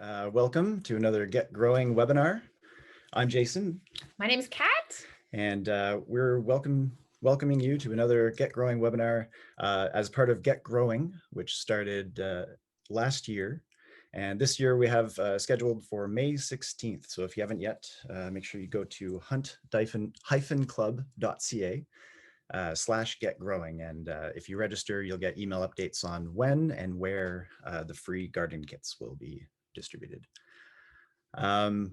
Welcome to another Get Growing webinar. I'm Jason. My name is Kat. And we're welcoming you to another Get Growing webinar as part of Get Growing, which started last year. And this year we have scheduled for May 16th. So if you haven't yet, make sure you go to hunt-club.ca /getgrowing. And if you register, you'll get email updates on when and where the free garden kits will be distributed. We're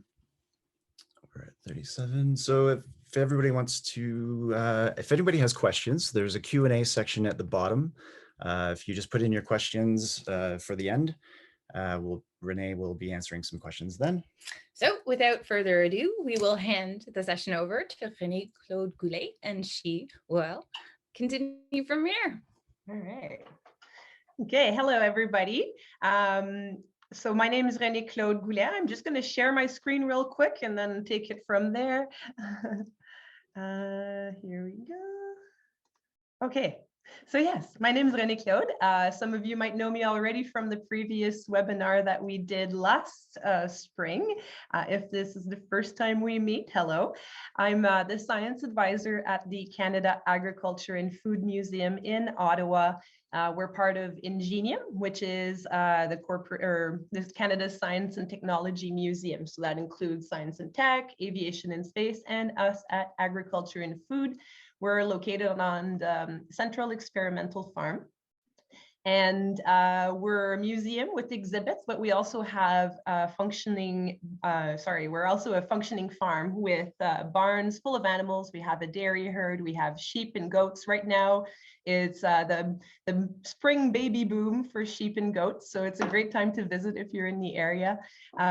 at 37. So if everybody wants to, if anybody has questions, there's a Q&A section at the bottom. If you just put in your questions for the end, Renee will be answering some questions then. So without further ado, we will hand the session over to Renee Claude Goulet, and she will continue from here. All right. Okay, hello everybody. So my name is Renee Claude Goulet. I'm just going to share my screen real quick and then take it from there. Here we go. Okay. So yes, my name is Renee Claude. Some of you might know me already from the previous webinar that we did last spring. If this is the first time we meet, hello. I'm the science advisor at the Canada Agriculture and Food Museum in Ottawa. We're part of Ingenium, which is this Canada's Science and Technology Museum. So that includes science and tech, aviation and space, and us at Agriculture and Food. We're located on the Central Experimental Farm. And we're a museum with exhibits, but we also have a functioning, we're also a functioning farm with barns full of animals. We have a dairy herd, we have sheep and goats. Right now, it's the spring baby boom for sheep and goats. So it's a great time to visit if you're in the area.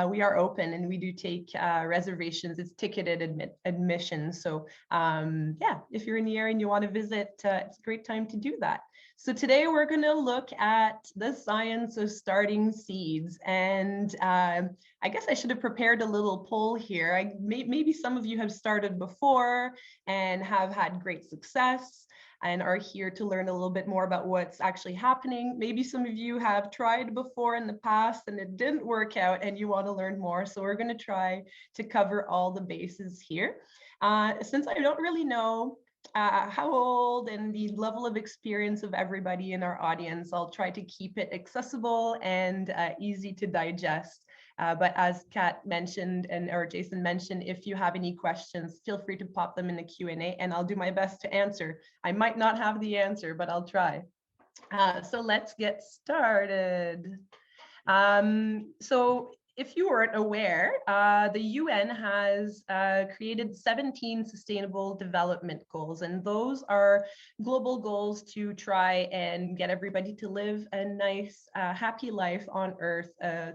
We are open and we do take reservations. It's ticketed admission. So yeah, if you're in the area and you want to visit, it's a great time to do that. So today we're going to look at the science of starting seeds. And I guess I should have prepared a little poll here. Maybe some of you have started before and have had great success and are here to learn a little bit more about what's actually happening. Maybe some of you have tried before in the past and it didn't work out and you want to learn more. So we're going to try to cover all the bases here. Since I don't really know how old and the level of experience of everybody in our audience, I'll try to keep it accessible and easy to digest. But as Kat mentioned or Jason mentioned, if you have any questions, feel free to pop them in the Q&A and I'll do my best to answer. I might not have the answer, but I'll try. So let's get started. So if you weren't aware, the UN has created 17 sustainable development goals, and those are global goals to try and get everybody to live a nice, happy life on Earth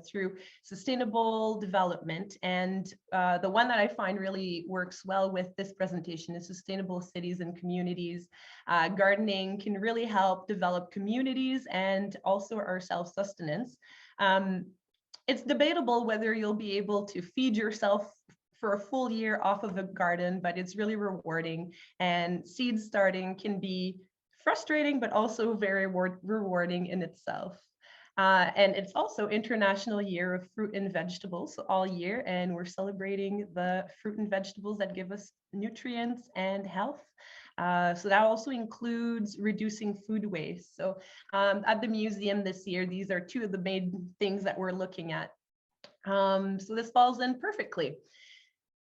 through sustainable development. And the one that I find really works well with this presentation is sustainable cities and communities. Gardening can really help develop communities and also our self-sustenance. It's debatable whether you'll be able to feed yourself for a full year off of a garden, but it's really rewarding. And seed starting can be frustrating, but also very rewarding in itself. And it's also International Year of Fruit and Vegetables, so all year, and we're celebrating the fruit and vegetables that give us nutrients and health. So that also includes reducing food waste. So at the museum this year, these are two of the main things that we're looking at. So this falls in perfectly.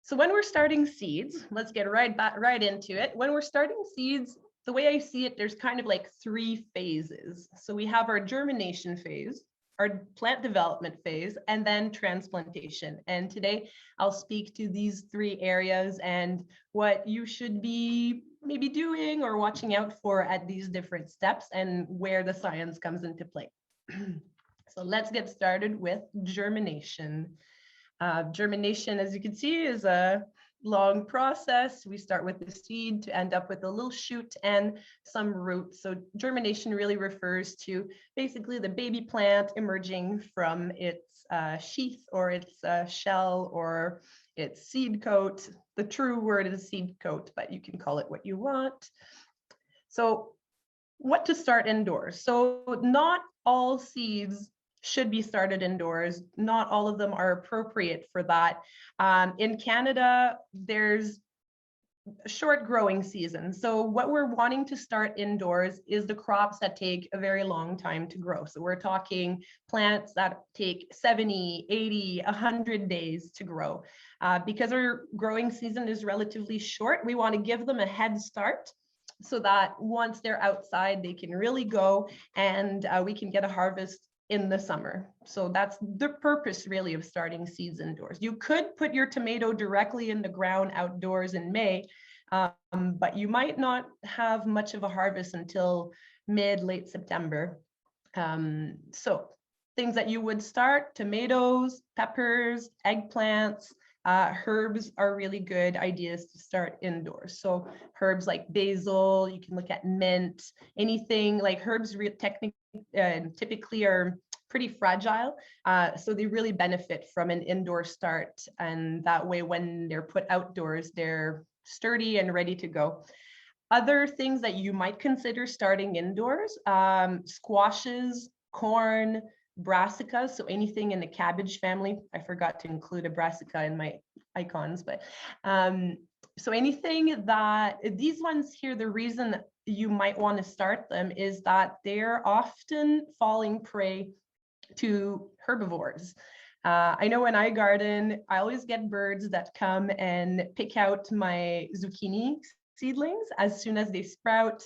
So when we're starting seeds, let's get right into it. When we're starting seeds, the way I see it, there's kind of like three phases. So we have our germination phase, our plant development phase, and then transplantation. And today I'll speak to these three areas and what you should be maybe doing or watching out for at these different steps and where the science comes into play. So let's get started with germination. Germination, as you can see, is a long process. We start with the seed to end up with a little shoot and some roots. So germination really refers to basically the baby plant emerging from its sheath or its shell or its seed coat. The true word is seed coat, but you can call it what you want. So what to start indoors? So not all seeds should be started indoors. Not all of them are appropriate for that. In Canada, there's short growing season. So what we're wanting to start indoors is the crops that take a very long time to grow. So we're talking plants that take 70, 80, 100 days to grow. Because our growing season is relatively short, we want to give them a head start so that once they're outside, they can really go and we can get a harvest in the summer. So that's the purpose really of starting seeds indoors. You could put your tomato directly in the ground outdoors in May, but you might not have much of a harvest until late September. So things that you would start: tomatoes, peppers, eggplants, herbs are really good ideas to start indoors. So herbs like basil, you can look at mint, anything like herbs typically are pretty fragile. So they really benefit from an indoor start. And that way, when they're put outdoors, they're sturdy and ready to go. Other things that you might consider starting indoors: squashes, corn, brassicas, so anything in the cabbage family. I forgot to include a brassica in my icons, but so anything that, these ones here, the reason that you might want to start them is that they're often falling prey to herbivores. I know when I garden, I always get birds that come and pick out my zucchini seedlings as soon as they sprout.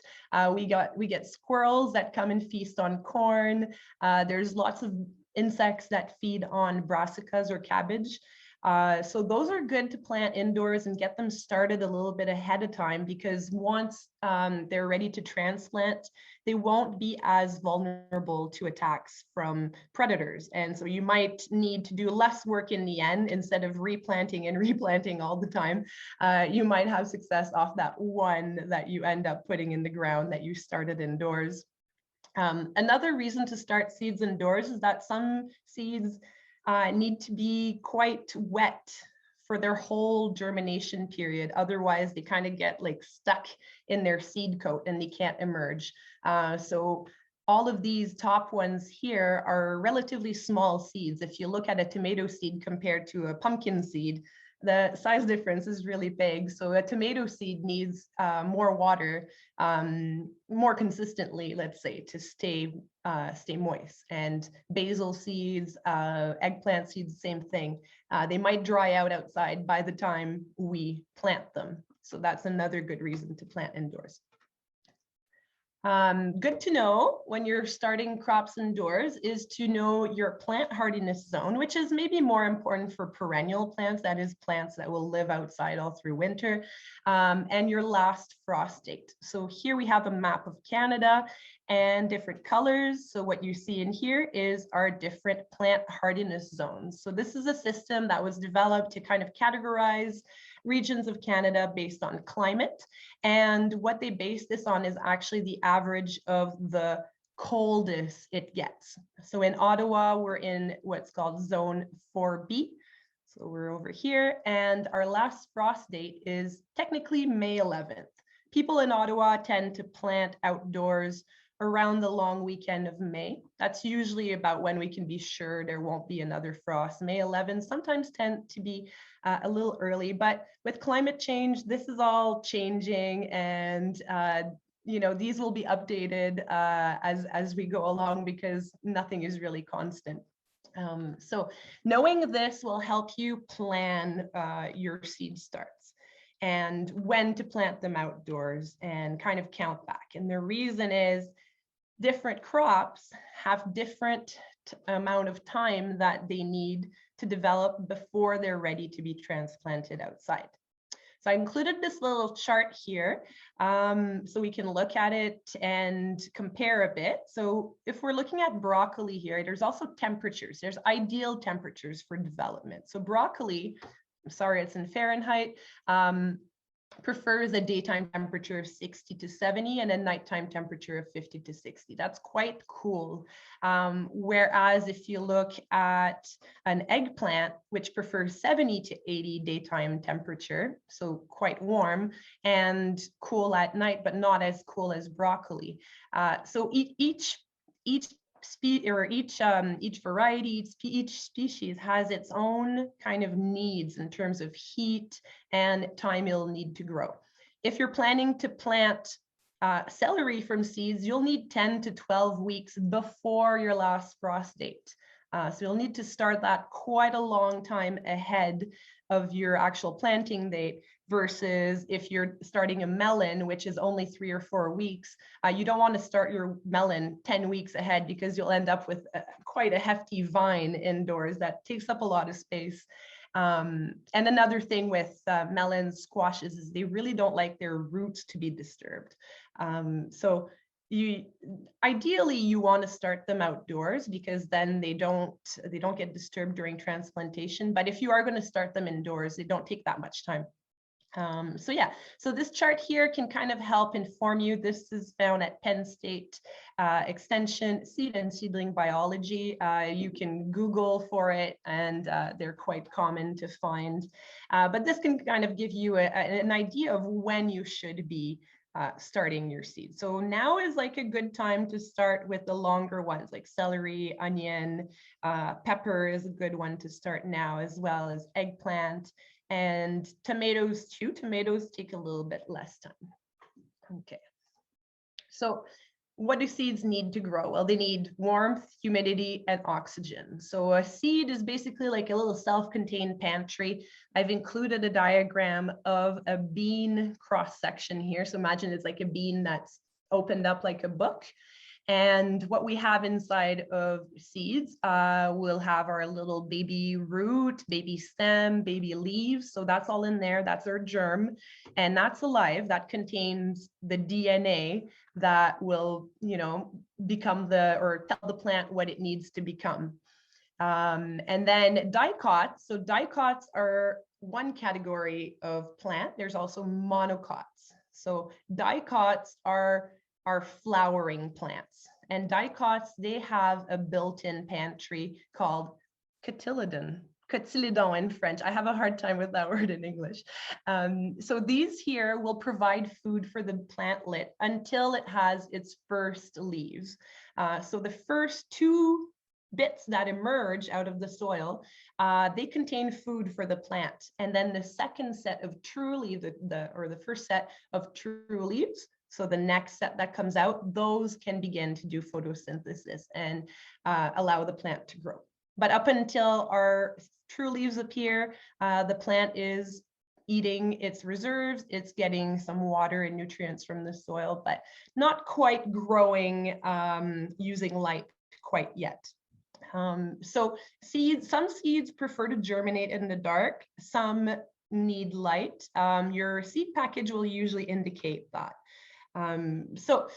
We get squirrels that come and feast on corn. There's lots of insects that feed on brassicas or cabbage. So those are good to plant indoors and get them started a little bit ahead of time, because once they're ready to transplant, they won't be as vulnerable to attacks from predators. And so you might need to do less work in the end. Instead of replanting and replanting all the time, you might have success off that one that you end up putting in the ground that you started indoors. Another reason to start seeds indoors is that some seeds need to be quite wet for their whole germination period. Otherwise, they kind of get like stuck in their seed coat and they can't emerge. So all of these top ones here are relatively small seeds. If you look at a tomato seed compared to a pumpkin seed, the size difference is really big. So a tomato seed needs more water more consistently, let's say, to stay moist. And basil seeds, eggplant seeds, same thing. They might dry out outside by the time we plant them. So that's another good reason to plant indoors. Good to know when you're starting crops indoors is to know your plant hardiness zone, which is maybe more important for perennial plants, that is plants that will live outside all through winter, and your last frost date. So here we have a map of Canada and different colors. So what you see in here is our different plant hardiness zones. So this is a system that was developed to kind of categorize regions of Canada based on climate. And what they base this on is actually the average of the coldest it gets. So in Ottawa, we're in what's called zone 4B. So we're over here, and our last frost date is technically May 11th. People in Ottawa tend to plant outdoors around the long weekend of May. That's usually about when we can be sure there won't be another frost. May 11th sometimes tend to be a little early, but with climate change, this is all changing, and you know, these will be updated as we go along, because nothing is really constant. So knowing this will help you plan your seed starts and when to plant them outdoors and kind of count back. And the reason is different crops have different amount of time that they need to develop before they're ready to be transplanted outside. So I included this little chart here so we can look at it and compare a bit. So if we're looking at broccoli here, there's also temperatures. There's ideal temperatures for development. So broccoli, I'm sorry, it's in Fahrenheit, prefers a daytime temperature of 60 to 70 and a nighttime temperature of 50 to 60. That's quite cool. Whereas if you look at an eggplant, which prefers 70 to 80 daytime temperature, so quite warm and cool at night, but not as cool as broccoli. So each each variety, each species has its own kind of needs in terms of heat and time it'll need to grow. If you're planning to plant celery from seeds, you'll need 10 to 12 weeks before your last frost date. So you'll need to start that quite a long time ahead of your actual planting date, versus if you're starting a melon, which is only 3 or 4 weeks, you don't want to start your melon 10 weeks ahead, because you'll end up with quite a hefty vine indoors that takes up a lot of space. And another thing with melons, squashes, is they really don't like their roots to be disturbed. So ideally you want to start them outdoors, because then they don't get disturbed during transplantation. But if you are going to start them indoors, they don't take that much time. So yeah, so this chart here can kind of help inform you. This is found at Penn State Extension, Seed and Seedling Biology. You can Google for it, and they're quite common to find. But this can kind of give you an idea of when you should be starting your seeds. So now is like a good time to start with the longer ones, like celery, onion, pepper is a good one to start now, as well as eggplant. And tomatoes too. Tomatoes take a little bit less time. Okay. So what do seeds need to grow? Well, they need warmth, humidity, and oxygen. So a seed is basically like a little self-contained pantry. I've included a diagram of a bean cross section here. So imagine it's like a bean that's opened up like a book. And what we have inside of seeds, we'll have our little baby root, baby stem, baby leaves. So that's all in there. That's our germ. And that's alive. That contains the DNA that will, become or tell the plant what it needs to become. And then dicots. So dicots are one category of plant. There's also monocots. So dicots are flowering plants, and dicots, they have a built-in pantry called cotyledon in French. I have a hard time with that word in English. So these here will provide food for the plantlet until it has its first leaves. So the first 2 bits that emerge out of the soil, they contain food for the plant. And then the second set of true leaves, the first set of true leaves, so the next set that comes out, those can begin to do photosynthesis and allow the plant to grow. But up until our true leaves appear, the plant is eating its reserves, it's getting some water and nutrients from the soil, but not quite growing using light quite yet. So some seeds prefer to germinate in the dark, some need light. Your seed package will usually indicate that. So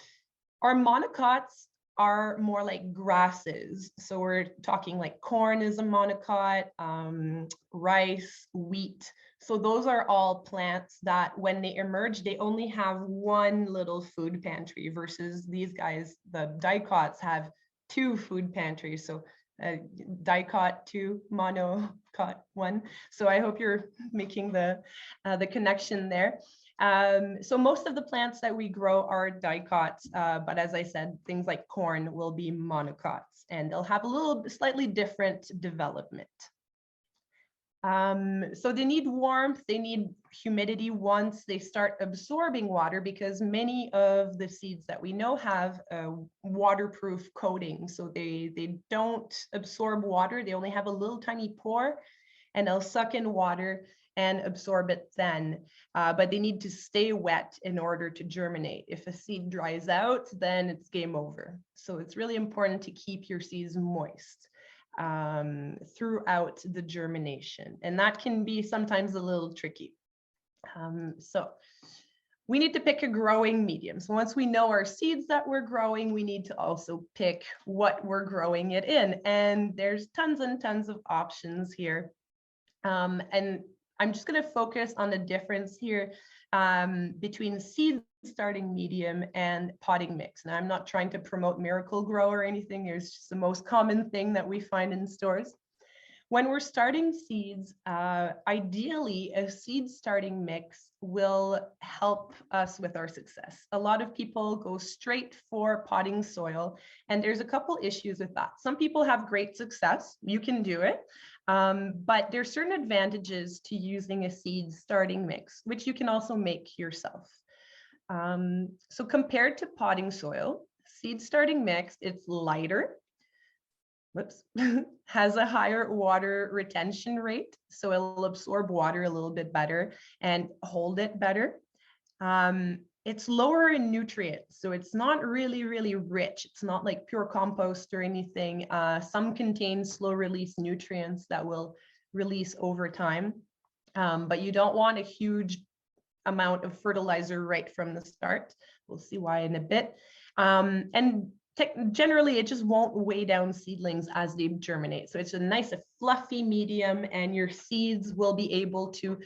our monocots are more like grasses. So we're talking like corn is a monocot, rice, wheat. So those are all plants that when they emerge, they only have one little food pantry, versus these guys, the dicots, have 2 food pantries. So dicot 2, monocot 1. So I hope you're making the connection there. So most of the plants that we grow are dicots, but as I said, things like corn will be monocots, and they'll have a slightly different development. So they need warmth, they need humidity once they start absorbing water, because many of the seeds that we know have a waterproof coating. So they don't absorb water, they only have a little tiny pore, and they'll suck in water and absorb it then. But they need to stay wet in order to germinate. If a seed dries out, then it's game over. So it's really important to keep your seeds moist throughout the germination. And that can be sometimes a little tricky. So we need to pick a growing medium. So once we know our seeds that we're growing, we need to also pick what we're growing it in. And there's tons and tons of options here. And I'm just going to focus on the difference here between seed starting medium and potting mix. Now, I'm not trying to promote Miracle Grow or anything. It's just the most common thing that we find in stores. When we're starting seeds, ideally a seed starting mix will help us with our success. A lot of people go straight for potting soil, and there's a couple issues with that. Some people have great success, you can do it, but there's certain advantages to using a seed starting mix, which you can also make yourself. So compared to potting soil, seed starting mix, it's lighter, has a higher water retention rate, so it'll absorb water a little bit better and hold it better. It's lower in nutrients, so it's not really rich. It's not like pure compost or anything. Some contain slow release nutrients that will release over time, but you don't want a huge amount of fertilizer right from the start. We'll see why in a bit. And generally, it just won't weigh down seedlings as they germinate. So it's a nice, fluffy medium, and your seeds will be able to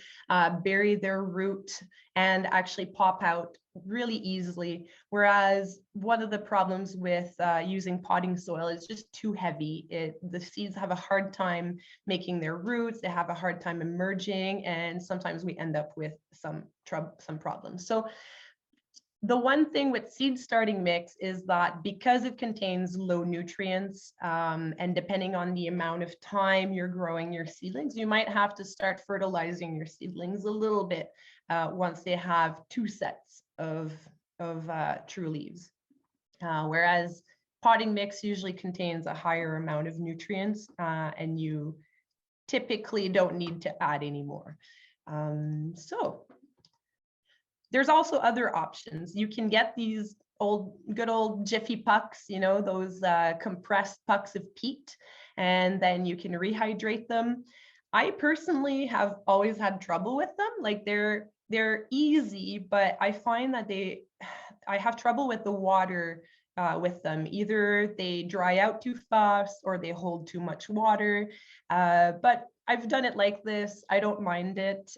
bury their root and actually pop out really easily. Whereas one of the problems with using potting soil is just too heavy. The seeds have a hard time making their roots. They have a hard time emerging, and sometimes we end up with some problems. So the one thing with seed starting mix is that because it contains low nutrients, and depending on the amount of time you're growing your seedlings, you might have to start fertilizing your seedlings a little bit once they have 2 sets of true leaves. Whereas potting mix usually contains a higher amount of nutrients, and you typically don't need to add any more. So there's also other options. You can get these good old jiffy pucks, you know, those compressed pucks of peat, and then you can rehydrate them. I personally have always had trouble with them. Like they're easy, but I find that I have trouble with the water with them. Either they dry out too fast or they hold too much water. But I've done it like this. I don't mind it.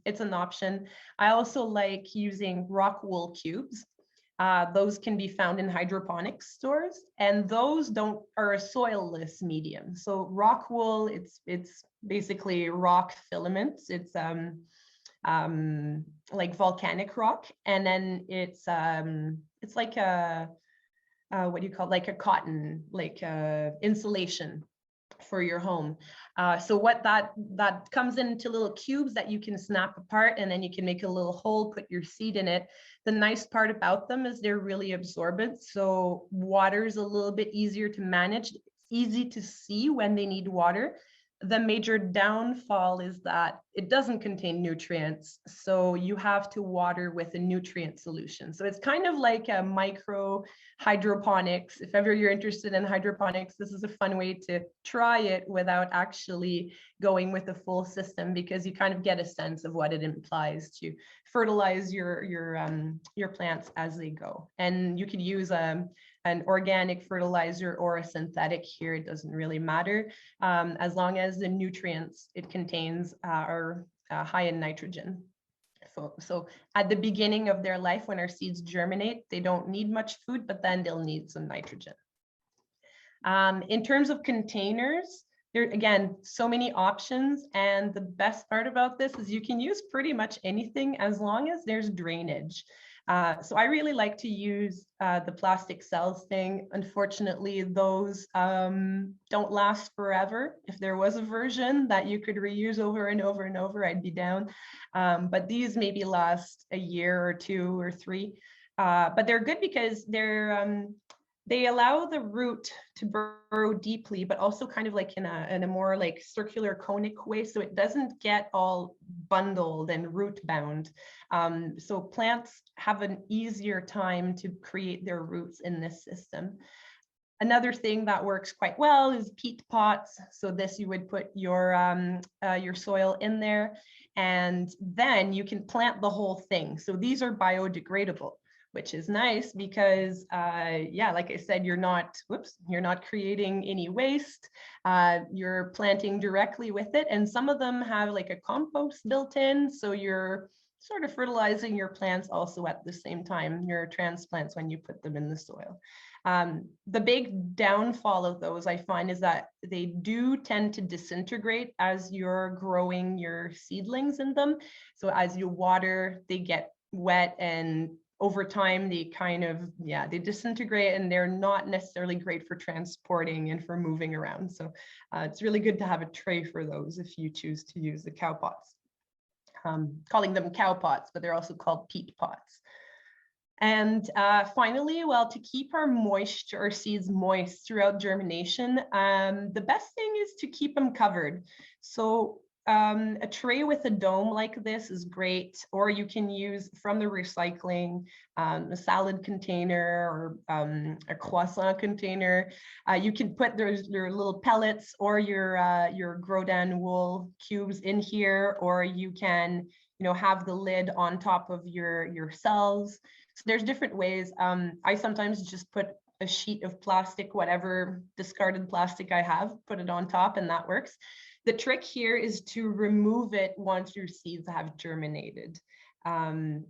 It's an option. I also like using rock wool cubes. Those can be found in hydroponics stores, and those are a soilless medium. So rock wool, it's basically rock filaments. It's like volcanic rock, and then it's like a what do you call it? Like a cotton, like insulation for your home. So what that comes into little cubes that you can snap apart, and then you can make a little hole, put your seed in it. The nice part about them is they're really absorbent, so water is a little bit easier to manage. It's easy to see when they need water. The major downfall is that it doesn't contain nutrients, so you have to water with a nutrient solution. So it's kind of like a micro hydroponics. If ever you're interested in hydroponics, this is a fun way to try it without actually going with a full system, because you kind of get a sense of what it implies to fertilize your plants as they go. And you could use an organic fertilizer or a synthetic here, it doesn't really matter, as long as the nutrients it contains are high in nitrogen. So at the beginning of their life, when our seeds germinate, they don't need much food, but then they'll need some nitrogen. In terms of containers, there again, so many options, and the best part about this is you can use pretty much anything as long as there's drainage. So I really like to use the plastic cells thing. Unfortunately, those don't last forever. If there was a version that you could reuse over and over and over, I'd be down. But these maybe last a year or 2 or 3. But they're good because they allow the root to burrow deeply, but also kind of like in a more like circular conic way, so it doesn't get all bundled and root bound. So plants have an easier time to create their roots in this system. Another thing that works quite well is peat pots. So this, you would put your soil in there, and then you can plant the whole thing. So these are biodegradable, which is nice because, yeah, like I said, you're not creating any waste. You're planting directly with it. And some of them have like a compost built in. So you're sort of fertilizing your plants also at the same time, your transplants, when you put them in the soil. The big downfall of those, I find, is that they do tend to disintegrate as you're growing your seedlings in them. So as you water, they get wet, and over time they kind of, they disintegrate, and they're not necessarily great for transporting and for moving around. So it's really good to have a tray for those if you choose to use the cow pots. Calling them cow pots, but they're also called peat pots. And finally, well, to keep our seeds moist throughout germination, the best thing is to keep them covered. So a tray with a dome like this is great, or you can use from the recycling, a salad container or a croissant container. You can put your little pellets or your Grodan wool cubes in here, or you can, have the lid on top of your cells. So there's different ways. I sometimes just put a sheet of plastic, whatever discarded plastic I have, put it on top, and that works. The trick here is to remove it once your seeds have germinated,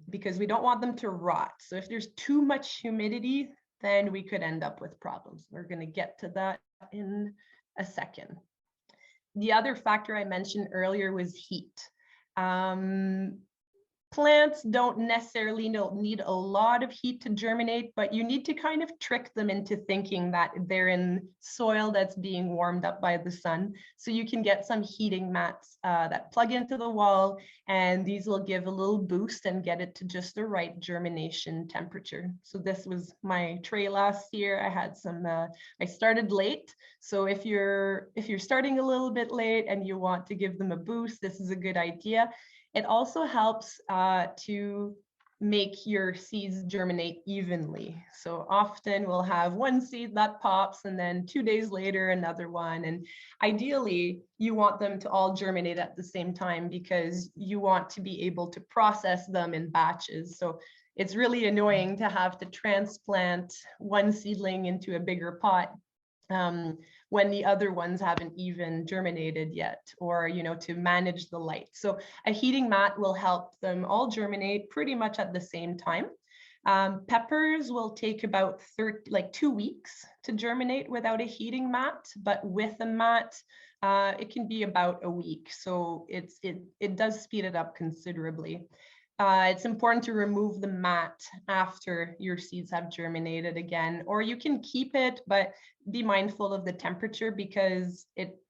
because we don't want them to rot. So if there's too much humidity, then we could end up with problems. We're going to get to that in a second. The other factor I mentioned earlier was heat. Plants don't necessarily need a lot of heat to germinate, but you need to kind of trick them into thinking that they're in soil that's being warmed up by the sun. So you can get some heating mats that plug into the wall, and these will give a little boost and get it to just the right germination temperature. So this was my tray last year. I had some, I started late. So if you're starting a little bit late and you want to give them a boost, this is a good idea. It also helps to make your seeds germinate evenly. So often we'll have one seed that pops, and then 2 days later, another one. And ideally, you want them to all germinate at the same time, because you want to be able to process them in batches. So it's really annoying to have to transplant one seedling into a bigger pot when the other ones haven't even germinated yet, or, to manage the light. So a heating mat will help them all germinate pretty much at the same time. Peppers will take about 2 weeks to germinate without a heating mat, but with a mat, it can be about a week. So it does speed it up considerably. It's important to remove the mat after your seeds have germinated again, or you can keep it, but be mindful of the temperature, because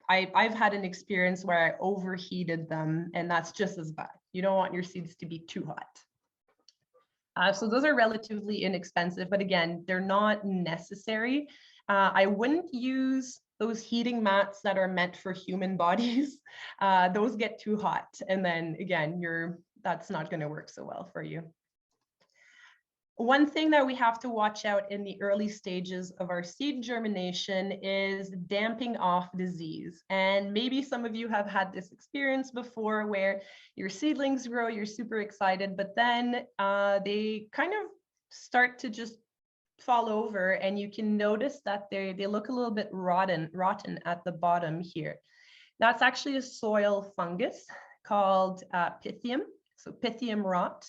I've had an experience where I overheated them, and that's just as bad. You don't want your seeds to be too hot. So those are relatively inexpensive, but again, they're not necessary. I wouldn't use those heating mats that are meant for human bodies. Those get too hot, and then again, that's not going to work so well for you. One thing that we have to watch out in the early stages of our seed germination is damping off disease. And maybe some of you have had this experience before, where your seedlings grow, you're super excited, but then they kind of start to just fall over, and you can notice that they look a little bit rotten at the bottom here. That's actually a soil fungus called Pythium. So Pythium Rot,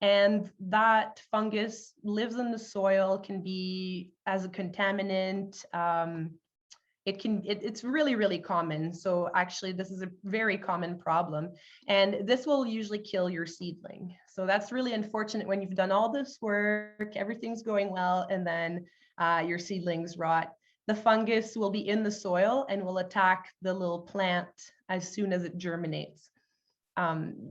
and that fungus lives in the soil, can be as a contaminant. It's really, really common. So actually, this is a very common problem, and this will usually kill your seedling. So that's really unfortunate when you've done all this work, everything's going well, and then your seedlings rot. The fungus will be in the soil and will attack the little plant as soon as it germinates.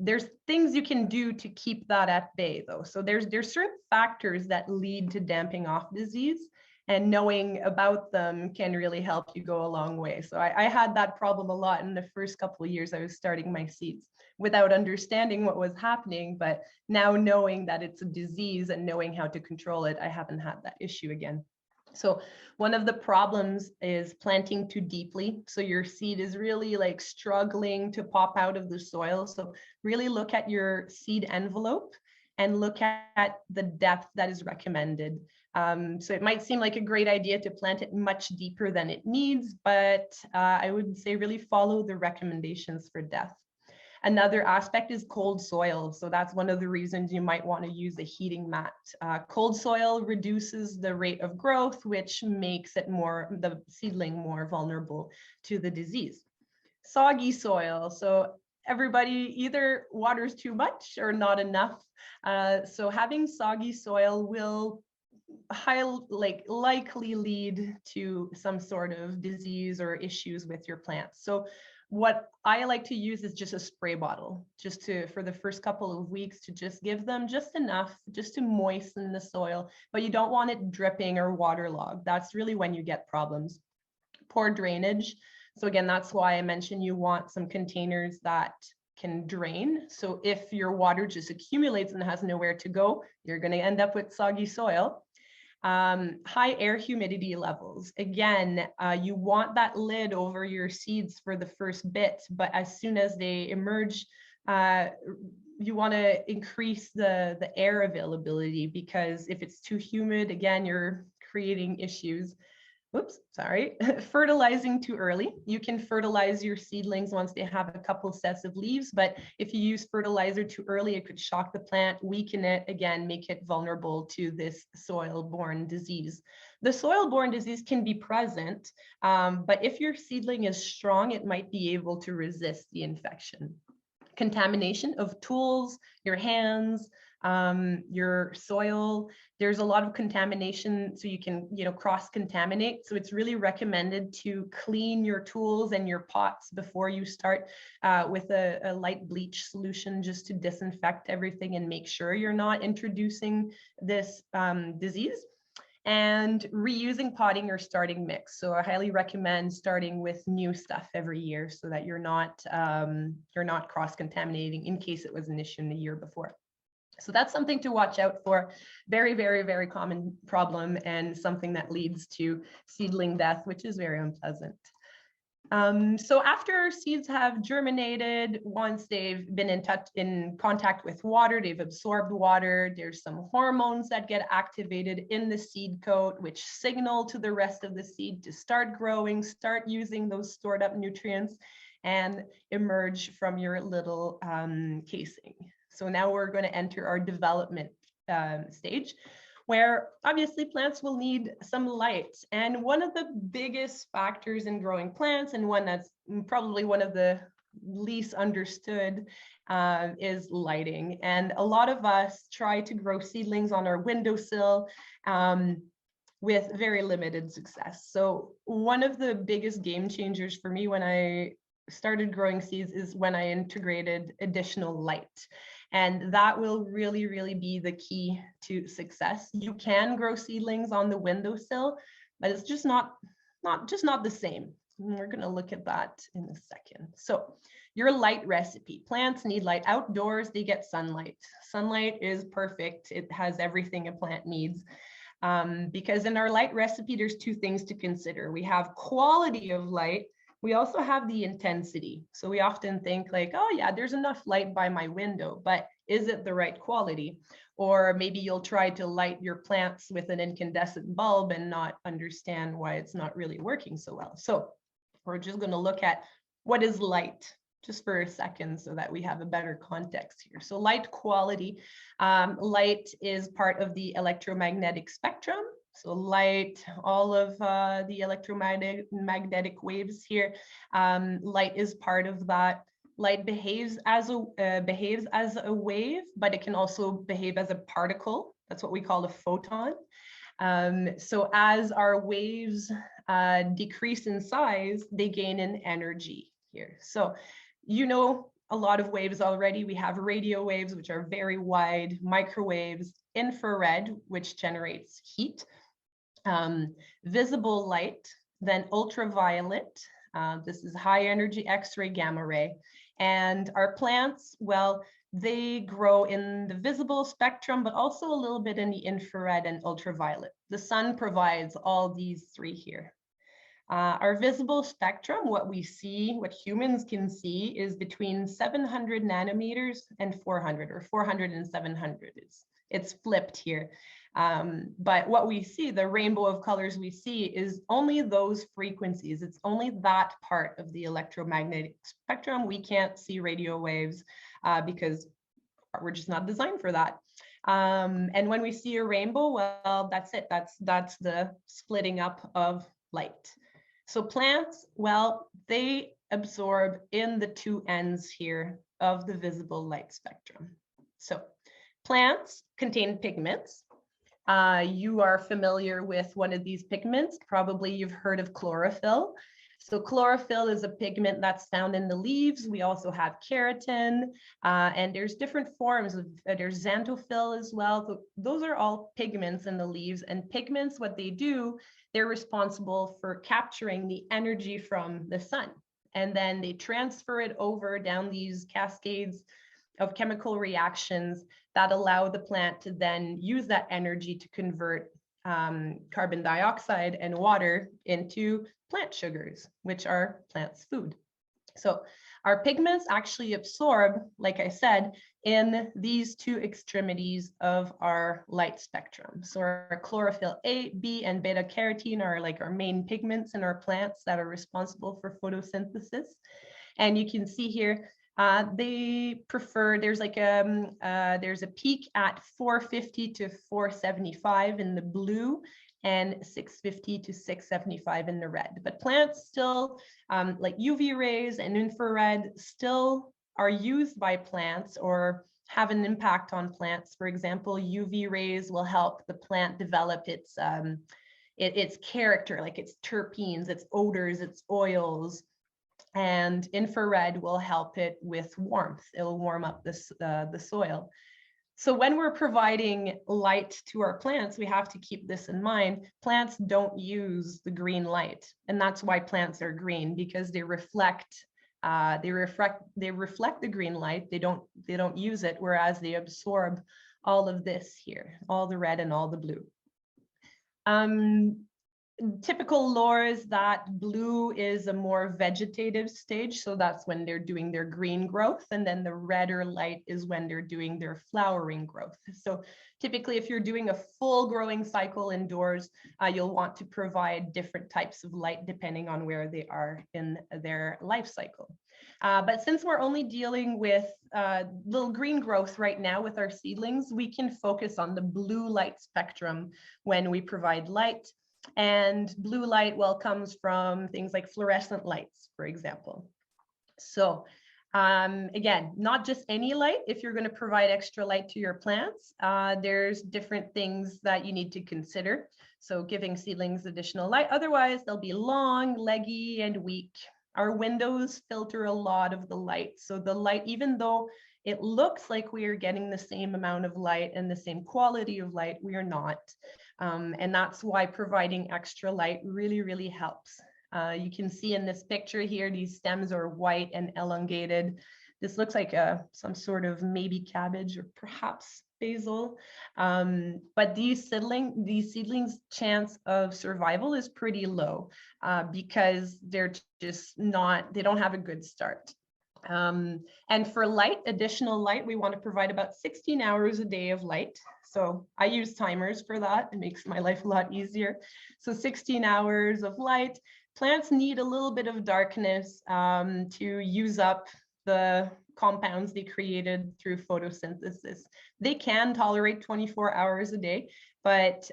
There's things you can do to keep that at bay, though. So there's certain factors that lead to damping off disease, and knowing about them can really help you go a long way. So I had that problem a lot in the first couple of years I was starting my seeds, without understanding what was happening. But now, knowing that it's a disease and knowing how to control it, I haven't had that issue again. So one of the problems is planting too deeply. So your seed is really struggling to pop out of the soil. So really look at your seed envelope and look at the depth that is recommended. So it might seem like a great idea to plant it much deeper than it needs, but I would say really follow the recommendations for depth. Another aspect is cold soil. So that's one of the reasons you might want to use a heating mat. Cold soil reduces the rate of growth, which makes the seedling more vulnerable to the disease. Soggy soil. So everybody either waters too much or not enough. So having soggy soil will likely lead to some sort of disease or issues with your plants. So what I like to use is just a spray bottle, for the first couple of weeks, to just give them just enough, just to moisten the soil, but you don't want it dripping or waterlogged. That's really when you get problems. Poor drainage. So again, that's why I mentioned you want some containers that can drain. So if your water just accumulates and has nowhere to go, you're going to end up with soggy soil. High air humidity levels. Again, you want that lid over your seeds for the first bit, but as soon as they emerge, you want to increase the air availability, because if it's too humid, again, you're creating issues. Oops, sorry. Fertilizing too early. You can fertilize your seedlings once they have a couple sets of leaves, but if you use fertilizer too early, it could shock the plant, weaken it, again, make it vulnerable to this soil-borne disease. The soil-borne disease can be present, but if your seedling is strong, it might be able to resist the infection. Contamination of tools, your hands, your soil. There's a lot of contamination, so you can, cross-contaminate. So it's really recommended to clean your tools and your pots before you start with a light bleach solution, just to disinfect everything and make sure you're not introducing this disease. And reusing potting or starting mix. So I highly recommend starting with new stuff every year, so that you're not cross-contaminating in case it was an issue in the year before. So that's something to watch out for. Very, very, very common problem, and something that leads to seedling death, which is very unpleasant. So after seeds have germinated, once they've been in contact with water, they've absorbed water, there's some hormones that get activated in the seed coat, which signal to the rest of the seed to start growing, start using those stored up nutrients, and emerge from your little casing. So now we're going to enter our development stage, where obviously plants will need some light. And one of the biggest factors in growing plants, and one that's probably one of the least understood, is lighting. And a lot of us try to grow seedlings on our windowsill with very limited success. So one of the biggest game changers for me when I started growing seeds is when I integrated additional light. And that will really, really be the key to success. You can grow seedlings on the windowsill, but it's just not the same. And we're going to look at that in a second. So your light recipe. Plants need light. Outdoors, they get sunlight. Sunlight is perfect. It has everything a plant needs. Because in our light recipe, there's two things to consider. We have quality of light. We also have the intensity. So we often think like, oh yeah, there's enough light by my window, but is it the right quality? Or maybe you'll try to light your plants with an incandescent bulb and not understand why it's not really working so well. So we're just going to look at what is light just for a second, so that we have a better context here. So light quality. Light is part of the electromagnetic spectrum. So light, all of the electromagnetic waves here, light is part of that. Light behaves as a wave, but it can also behave as a particle. That's what we call a photon. So as our waves decrease in size, they gain in energy here. So a lot of waves already. We have radio waves, which are very wide, microwaves, infrared, which generates heat. Visible light, then ultraviolet. This is high energy X-ray, gamma ray. And our plants, well, they grow in the visible spectrum, but also a little bit in the infrared and ultraviolet. The sun provides all these three here. Our visible spectrum, what we see, what humans can see, is between 700 nanometers and 400, or 400 and 700. It's flipped here. But what we see, the rainbow of colors we see, is only those frequencies. It's only that part of the electromagnetic spectrum. We can't see radio waves because we're just not designed for that. And when we see a rainbow, well, that's it. That's the splitting up of light. So plants, well, they absorb in the two ends here of the visible light spectrum. So plants contain pigments. You are familiar with one of these pigments. Probably you've heard of chlorophyll. So chlorophyll is a pigment that's found in the leaves. We also have keratin, and there's different forms of, there's xanthophyll as well. So those are all pigments in the leaves, and pigments, what they do, they're responsible for capturing the energy from the sun. And then they transfer it over down these cascades of chemical reactions that allow the plant to then use that energy to convert carbon dioxide and water into plant sugars, which are plants' food. So our pigments actually absorb, like I said, in these two extremities of our light spectrum. So our chlorophyll A, B, and beta carotene are like our main pigments in our plants that are responsible for photosynthesis. And you can see here, they prefer, there's like there's a peak at 450 to 475 in the blue and 650 to 675 in the red. But plants still, like UV rays and infrared, still are used by plants or have an impact on plants. For example, UV rays will help the plant develop its character, like its terpenes, its odors, its oils. And infrared will help it with warmth. It'll warm up the soil. So when we're providing light to our plants, we have to keep this in mind. Plants don't use the green light, and that's why plants are green, because they reflect the green light. They don't use it, whereas they absorb all of this here, all the red and all the blue. Typical lore is that blue is a more vegetative stage, so that's when they're doing their green growth, and then the redder light is when they're doing their flowering growth. So typically, if you're doing a full growing cycle indoors, you'll want to provide different types of light depending on where they are in their life cycle. But since we're only dealing with little green growth right now with our seedlings, we can focus on the blue light spectrum when we provide light. And blue light, well, comes from things like fluorescent lights, for example. So again, not just any light. If you're going to provide extra light to your plants, there's different things that you need to consider. So giving seedlings additional light, otherwise they'll be long, leggy, and weak. Our windows filter a lot of the light. So the light, even though it looks like we are getting the same amount of light and the same quality of light, we are not. And that's why providing extra light really, really helps. You can see in this picture here, these stems are white and elongated. This looks like some sort of maybe cabbage or perhaps basil. But these seedlings' chance of survival is pretty low because they're just not, they don't have a good start. And for light, additional light, we want to provide about 16 hours a day of light. So I use timers for that. It makes my life a lot easier. So 16 hours of light. Plants need a little bit of darkness to use up the compounds they created through photosynthesis. They can tolerate 24 hours a day, but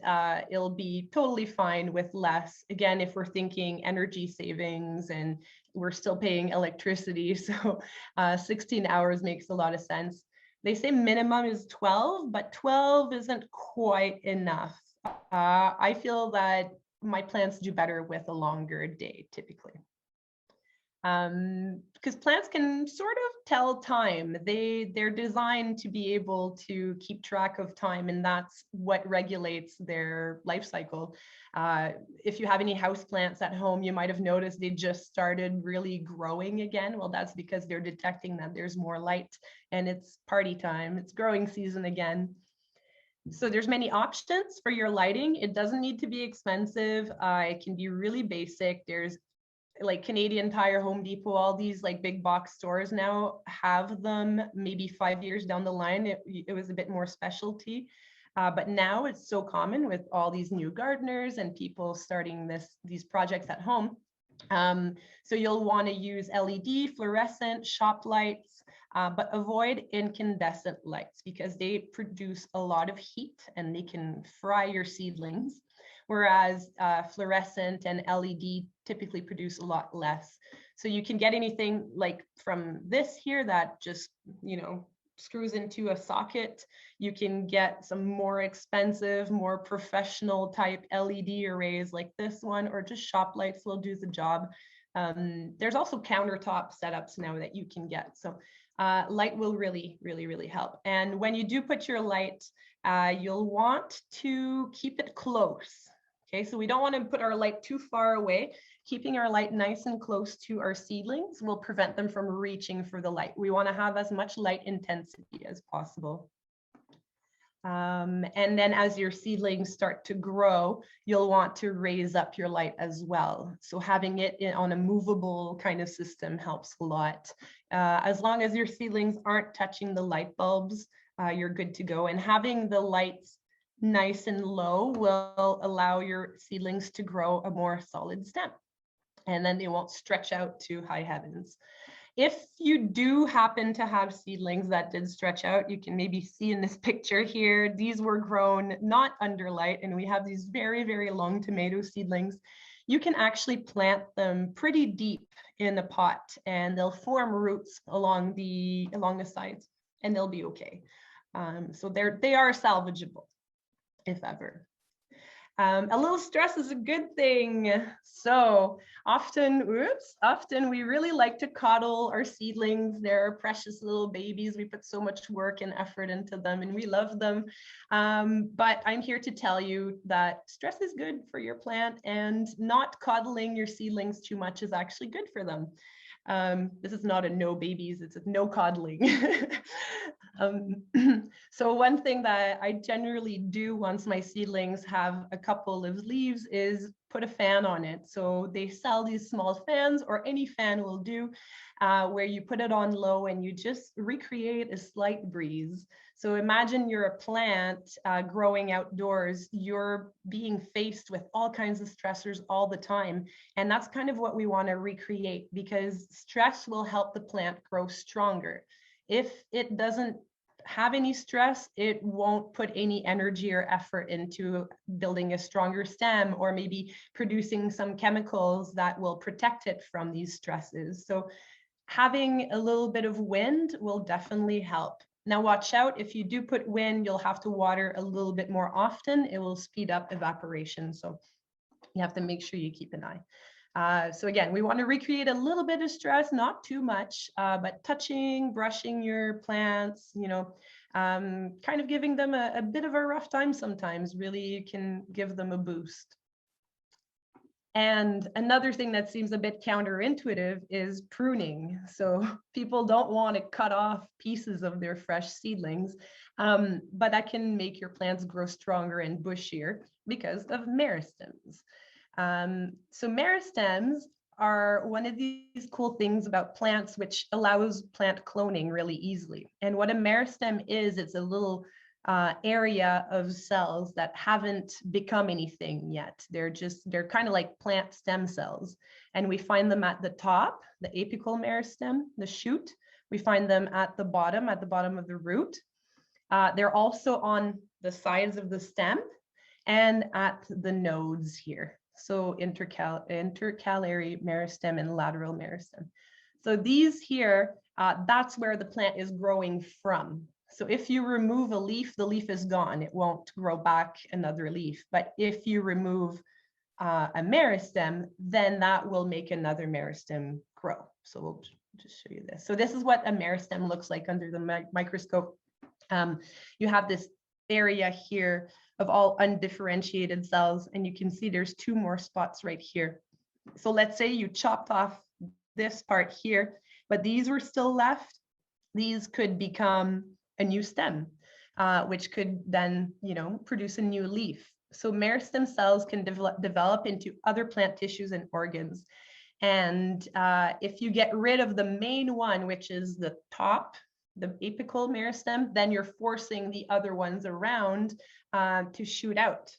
it'll be totally fine with less. Again, if we're thinking energy savings and we're still paying electricity, so 16 hours makes a lot of sense. They say minimum is 12, but 12 isn't quite enough. I feel that my plants do better with a longer day typically. Because plants can sort of tell time. They're designed to be able to keep track of time, and that's what regulates their life cycle. If you have any house plants at home, you might have noticed they just started really growing again. Well, that's because they're detecting that there's more light and it's party time. It's growing season again. So there's many options for your lighting. It doesn't need to be expensive. It can be really basic. There's like Canadian Tire, Home Depot, all these like big box stores now have them. Maybe 5 years down the line, it was a bit more specialty. But now it's so common with all these new gardeners and people starting these projects at home. So you'll want to use LED, fluorescent, shop lights, but avoid incandescent lights because they produce a lot of heat and they can fry your seedlings. Whereas fluorescent and LED typically produce a lot less. So you can get anything like from this here that just, screws into a socket. You can get some more expensive, more professional type LED arrays like this one, or just shop lights will do the job. There's also countertop setups now that you can get. So light will really, really, really help. And when you do put your light, you'll want to keep it close. Okay, so we don't want to put our light too far away. Keeping our light nice and close to our seedlings will prevent them from reaching for the light. We want to have as much light intensity as possible. And then as your seedlings start to grow, you'll want to raise up your light as well. So having it on a movable kind of system helps a lot. As long as your seedlings aren't touching the light bulbs, you're good to go. And having the lights nice and low will allow your seedlings to grow a more solid stem. And then they won't stretch out to high heavens. If you do happen to have seedlings that did stretch out, you can maybe see in this picture here, these were grown not under light, and we have these very, very long tomato seedlings. You can actually plant them pretty deep in a pot and they'll form roots along the sides and they'll be okay. So they are salvageable, if ever. A little stress is a good thing. So often we really like to coddle our seedlings. They're precious little babies. We put so much work and effort into them and we love them. But I'm here to tell you that stress is good for your plant and not coddling your seedlings too much is actually good for them. This is not a no babies, it's a no coddling. So one thing that I generally do once my seedlings have a couple of leaves is put a fan on it. So they sell these small fans, or any fan will do, where you put it on low and you just recreate a slight breeze. So imagine you're a plant growing outdoors, you're being faced with all kinds of stressors all the time. And that's kind of what we want to recreate, because stress will help the plant grow stronger. If it doesn't have any stress, it won't put any energy or effort into building a stronger stem or maybe producing some chemicals that will protect it from these stresses. So having a little bit of wind will definitely help. Now watch out, if you do put wind, you'll have to water a little bit more often. It will speed up evaporation. So you have to make sure you keep an eye. So again, we want to recreate a little bit of stress, not too much, but touching, brushing your plants, kind of giving them a bit of a rough time sometimes really can give them a boost. And another thing that seems a bit counterintuitive is pruning. So people don't want to cut off pieces of their fresh seedlings, but that can make your plants grow stronger and bushier because of meristems. So meristems are one of these cool things about plants which allows plant cloning really easily. And what a meristem is, it's a little area of cells that haven't become anything yet. They're kind of like plant stem cells. And we find them at the top, the apical meristem, the shoot. We find them at the bottom of the root. They're also on the sides of the stem and at the nodes here. So intercalary meristem and lateral meristem. So these here, that's where the plant is growing from. So if you remove a leaf, the leaf is gone. It won't grow back another leaf. But if you remove a meristem, then that will make another meristem grow. So we'll just show you this. So this is what a meristem looks like under the microscope. You have this area here of all undifferentiated cells, and you can see there's two more spots right here. So let's say you chopped off this part here, but these were still left. These could become a new stem, which could then, produce a new leaf. So meristem cells can develop into other plant tissues and organs. And if you get rid of the main one, which is the top the apical meristem, then you're forcing the other ones around to shoot out.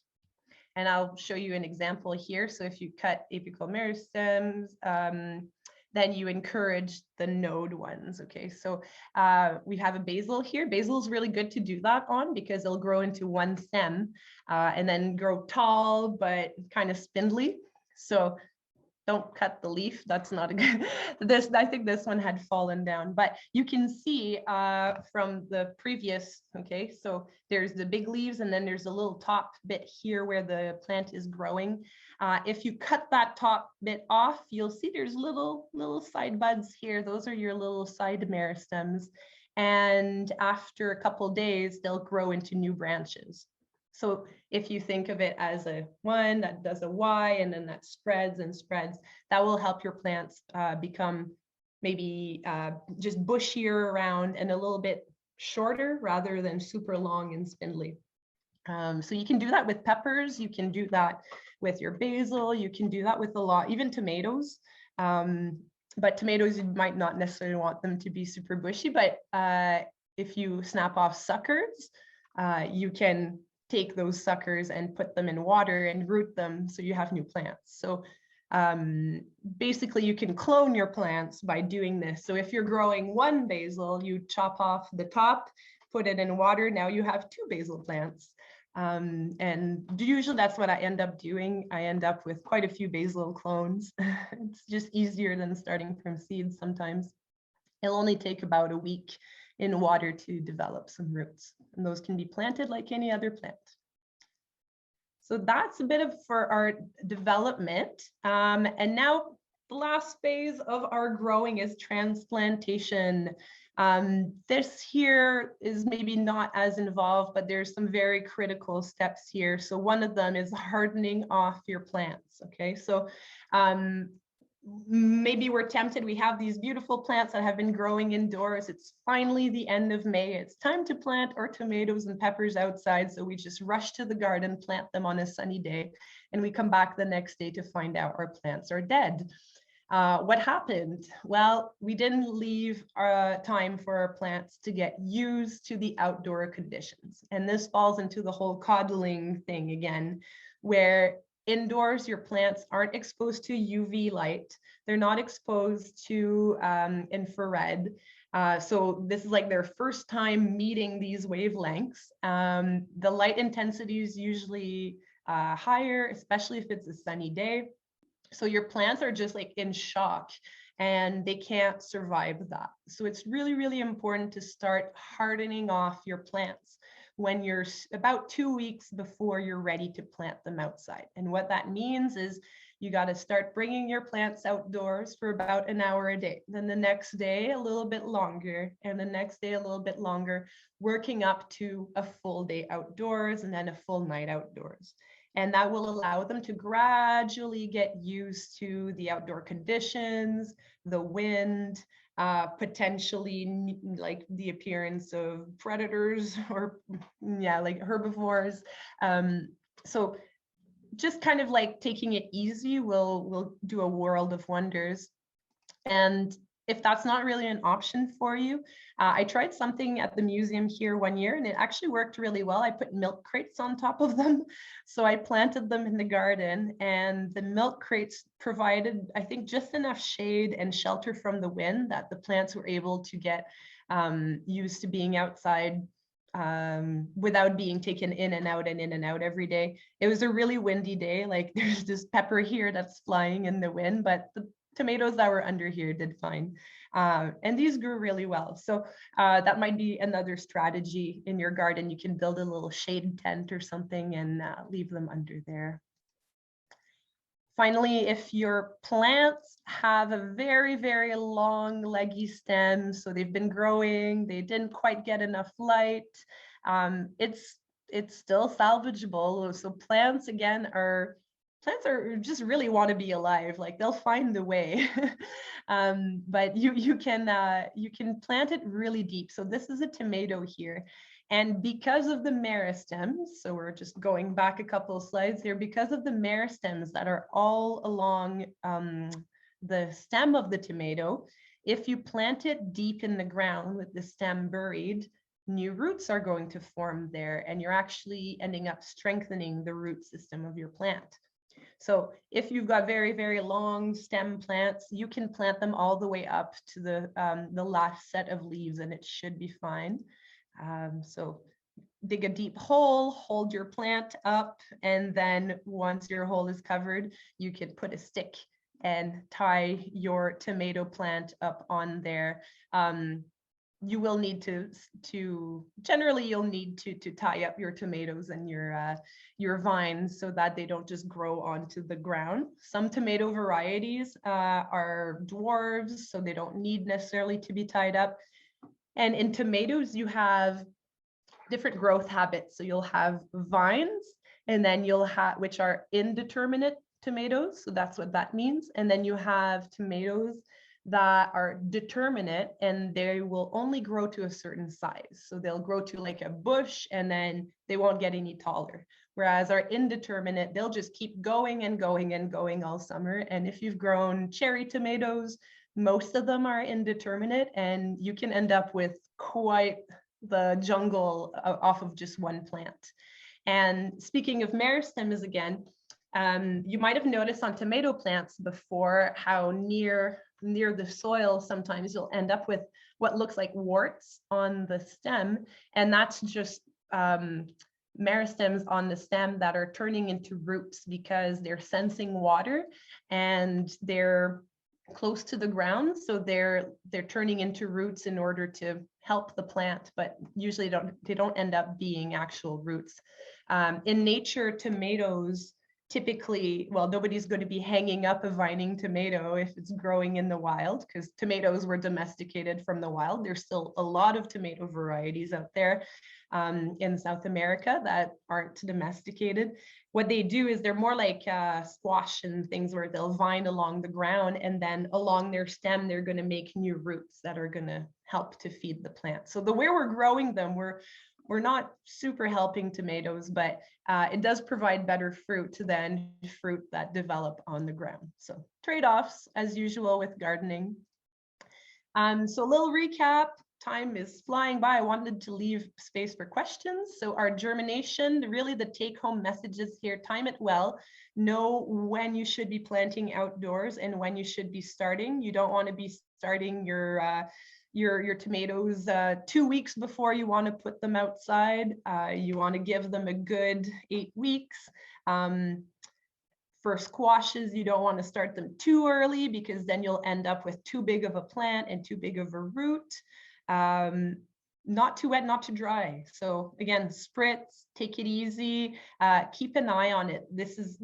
And I'll show you an example here. So if you cut apical meristems, then you encourage the node ones. Okay, so we have a basil here. Basil is really good to do that on because it'll grow into one stem and then grow tall, but kind of spindly. So don't cut the leaf. That's not a good, I think this one had fallen down, but you can see from the previous, okay, so there's the big leaves and then there's a little top bit here where the plant is growing. If you cut that top bit off, you'll see there's little side buds here. Those are your little side meristems. And after a couple days, they'll grow into new branches. So if you think of it as a one that does a Y and then that spreads and spreads, that will help your plants become maybe just bushier around and a little bit shorter rather than super long and spindly. So you can do that with peppers, you can do that with your basil, you can do that with a lot, even tomatoes. But tomatoes, you might not necessarily want them to be super bushy, but if you snap off suckers, you can take those suckers and put them in water and root them so you have new plants. So basically you can clone your plants by doing this. So if you're growing one basil, you chop off the top, put it in water, now you have two basil plants. And usually that's what I end up doing. I end up with quite a few basil clones. It's just easier than starting from seeds sometimes. It'll only take about a week in water to develop some roots, and those can be planted like any other plant. So that's a bit of for our development. And now the last phase of our growing is transplantation. This here is maybe not as involved, but there's some very critical steps here. So one of them is hardening off your plants. Okay, so maybe we're tempted. We have these beautiful plants that have been growing indoors. It's finally the end of May. It's time to plant our tomatoes and peppers outside. So we just rush to the garden, plant them on a sunny day, and we come back the next day to find out our plants are dead. What happened? Well, we didn't leave time for our plants to get used to the outdoor conditions. And this falls into the whole coddling thing again, where indoors, your plants aren't exposed to UV light. They're not exposed to infrared. So this is like their first time meeting these wavelengths. The light intensity is usually higher, especially if it's a sunny day. So your plants are just like in shock and they can't survive that. So it's really, really important to start hardening off your plants when you're about 2 weeks before you're ready to plant them outside. And what that means is you got to start bringing your plants outdoors for about an hour a day. Then the next day, a little bit longer, and the next day, a little bit longer, working up to a full day outdoors and then a full night outdoors. And that will allow them to gradually get used to the outdoor conditions, the wind, potentially like the appearance of predators or like herbivores. So just kind of like taking it easy will do a world of wonders. And if that's not really an option for you, I tried something at the museum here one year and it actually worked really well. I put milk crates on top of them. So I planted them in the garden and the milk crates provided, I think, just enough shade and shelter from the wind that the plants were able to get used to being outside without being taken in and out every day. It was a really windy day. Like there's this pepper here that's flying in the wind, but the tomatoes that were under here did fine. And these grew really well. So that might be another strategy in your garden. You can build a little shade tent or something and leave them under there. Finally, if your plants have a very, very long leggy stem, so they've been growing, they didn't quite get enough light, it's still salvageable. So plants, again, plants are just really want to be alive. Like they'll find the way. But you can plant it really deep. So this is a tomato here. And because of the meristems, so we're just going back a couple of slides here, because of the meristems that are all along the stem of the tomato, If you plant it deep in the ground with the stem buried, new roots are going to form there, and you're actually ending up strengthening the root system of your plant. So if you've got very, very long stem plants, you can plant them all the way up to the last set of leaves, and it should be fine. So dig a deep hole, hold your plant up, and then once your hole is covered, you can put a stick and tie your tomato plant up on there. You will need generally you'll need to tie up your tomatoes and your vines so that they don't just grow onto the ground. Some tomato varieties are dwarves, so they don't need necessarily to be tied up. And in tomatoes, you have different growth habits. So you'll have vines, and then you'll have, which are indeterminate tomatoes. So that's what that means. And then you have tomatoes that are determinate, and they will only grow to a certain size. So they'll grow to like a bush, and then they won't get any taller. Whereas our indeterminate, they'll just keep going and going and going all summer. And if you've grown cherry tomatoes, most of them are indeterminate, and you can end up with quite the jungle off of just one plant. And speaking of meristems again, you might have noticed on tomato plants before how near the soil, sometimes you'll end up with what looks like warts on the stem. And that's just meristems on the stem that are turning into roots because they're sensing water and they're close to the ground. So they're turning into roots in order to help the plant, but usually they don't end up being actual roots. In nature, tomatoes typically, well, nobody's going to be hanging up a vining tomato if it's growing in the wild, because tomatoes were domesticated from the wild. There's still a lot of tomato varieties out there in South America that aren't domesticated. What they do is they're more like squash and things where they'll vine along the ground, and then along their stem, they're going to make new roots that are going to help to feed the plant. So the way we're growing them, we're not super helping tomatoes, but it does provide better fruit than fruit that develop on the ground. So trade-offs as usual with gardening. So a little recap. Time is flying by. I wanted to leave space for questions. So our germination, really the take-home messages here: time it well, know when you should be planting outdoors and when you should be starting. You don't want to be starting your tomatoes 2 weeks before you want to put them outside. You want to give them a good 8 weeks. For squashes, you don't want to start them too early because then you'll end up with too big of a plant and too big of a root. Not too wet, not too dry. So again, spritz, take it easy, keep an eye on it.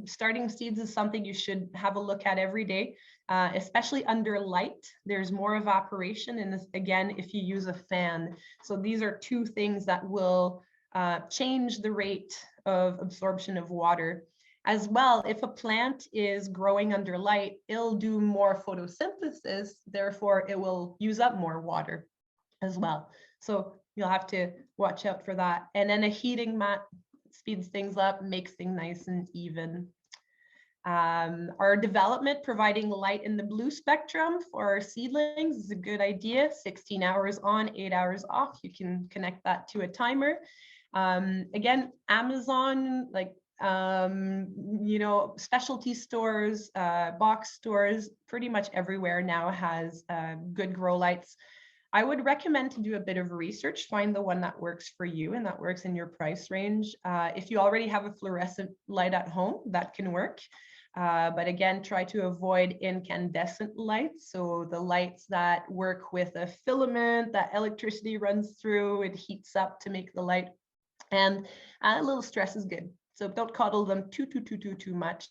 Starting seeds is something you should have a look at every day, especially under light. There's more evaporation in this, again, if you use a fan. So these are two things that will change the rate of absorption of water. As well, if a plant is growing under light, it'll do more photosynthesis, therefore it will use up more water as well. So you'll have to watch out for that. And then a heating mat speeds things up, makes things nice and even. Our development, providing light in the blue spectrum for our seedlings, is a good idea. 16 hours on, 8 hours off. You can connect that to a timer. Again, Amazon, like specialty stores, box stores, pretty much everywhere now has good grow lights. I would recommend to do a bit of research, find the one that works for you and that works in your price range. If you already have a fluorescent light at home, that can work. But again, try to avoid incandescent lights. So the lights that work with a filament that electricity runs through, it heats up to make the light. And a little stress is good. So don't coddle them too much.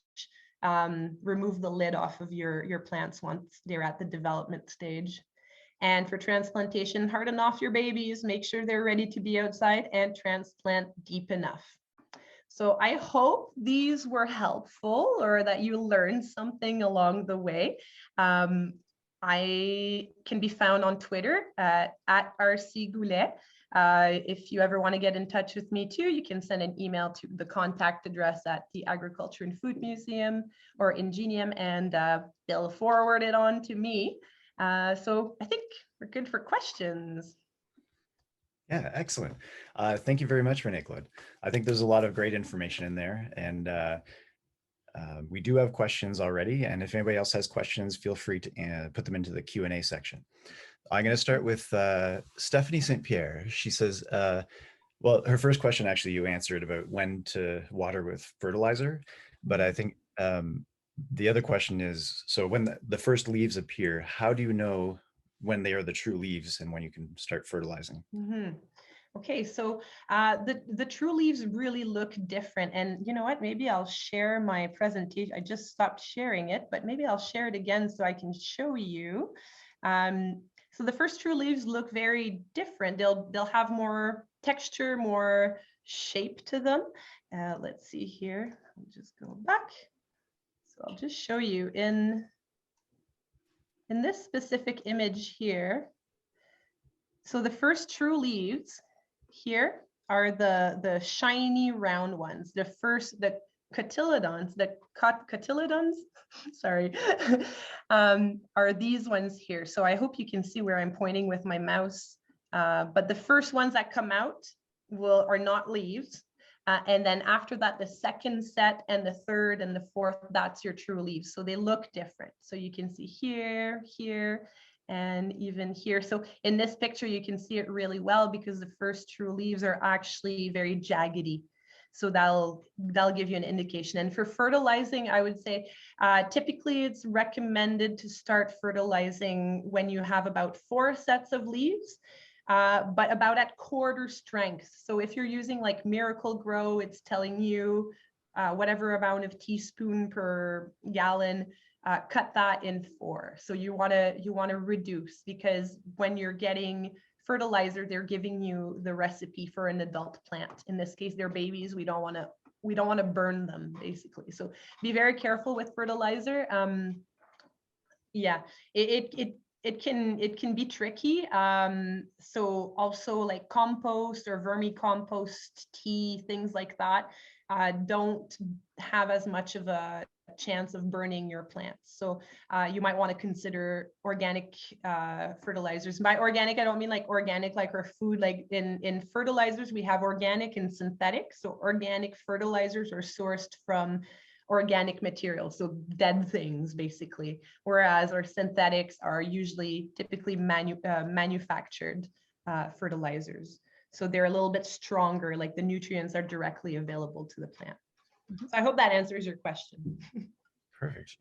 Remove the lid off of your plants once they're at the development stage. And for transplantation, harden off your babies, make sure they're ready to be outside, and transplant deep enough. So I hope these were helpful, or that you learned something along the way. I can be found on Twitter at RCGoulet. If you ever want to get in touch with me too, you can send an email to the contact address at the Agriculture and Food Museum or Ingenium, and they'll forward it on to me. So I think we're good for questions. Yeah, excellent. Thank you very much, Renee-Claude. I think there's a lot of great information in there, and we do have questions already. And if anybody else has questions, feel free to put them into the Q&A section. I'm going to start with Stephanie St. Pierre. She says, well, her first question, actually, you answered about when to water with fertilizer. But I think the other question is, so when the first leaves appear, how do you know when they are the true leaves and when you can start fertilizing? Okay, so the true leaves really look different. And you know what, maybe I'll share my presentation. I just stopped sharing it, but maybe I'll share it again so I can show you. So the first true leaves look very different. They'll have more texture, more shape to them. Let's see here. I'll just go back. So I'll just show you in this specific image here. So the first true leaves here are the shiny round ones. The cotyledons, sorry, are these ones here. So I hope you can see where I'm pointing with my mouse. But the first ones that come out are not leaves. And then after that, the second set and the third and the fourth, that's your true leaves. So they look different. So you can see here, here, and even here. So in this picture, you can see it really well because the first true leaves are actually very jaggedy. So that'll give you an indication. And for fertilizing, I would say typically it's recommended to start fertilizing when you have about 4 sets of leaves. But about at quarter strength. So if you're using like Miracle Grow, it's telling you whatever amount of teaspoon per gallon, cut that in 4. So you want to reduce, because when you're getting fertilizer, they're giving you the recipe for an adult plant. In this case, they're babies. We don't want to burn them, basically. So be very careful with fertilizer. Yeah, it can be tricky. So also like compost or vermicompost tea, things like that, don't have as much of a chance of burning your plants. So you might want to consider organic fertilizers. By organic, I don't mean like organic like our food. Like in fertilizers, we have organic and synthetic. So organic fertilizers are sourced from organic materials, so dead things basically, whereas our synthetics are typically manufactured fertilizers. So they're a little bit stronger, like the nutrients are directly available to the plant. So I hope that answers your question. Perfect.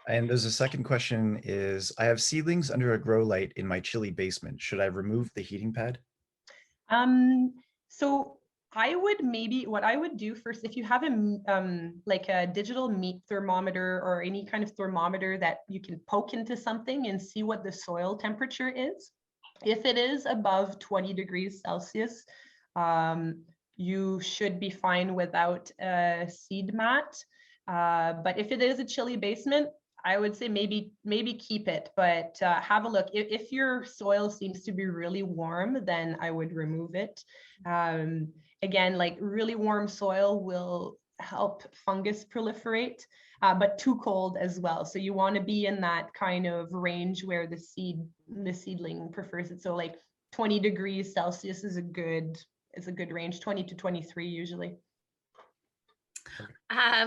And there's a second question is, I have seedlings under a grow light in my chilly basement. Should I remove the heating pad? So what I would do first, if you have like a digital meat thermometer or any kind of thermometer that you can poke into something and see what the soil temperature is. If it is above 20 degrees Celsius, you should be fine without a seed mat. But if it is a chilly basement, I would say maybe keep it, but have a look. If your soil seems to be really warm, then I would remove it. Again, like really warm soil will help fungus proliferate, but too cold as well. So you want to be in that kind of range where the seedling prefers it. So like 20 degrees Celsius is a good range, 20 to 23 usually.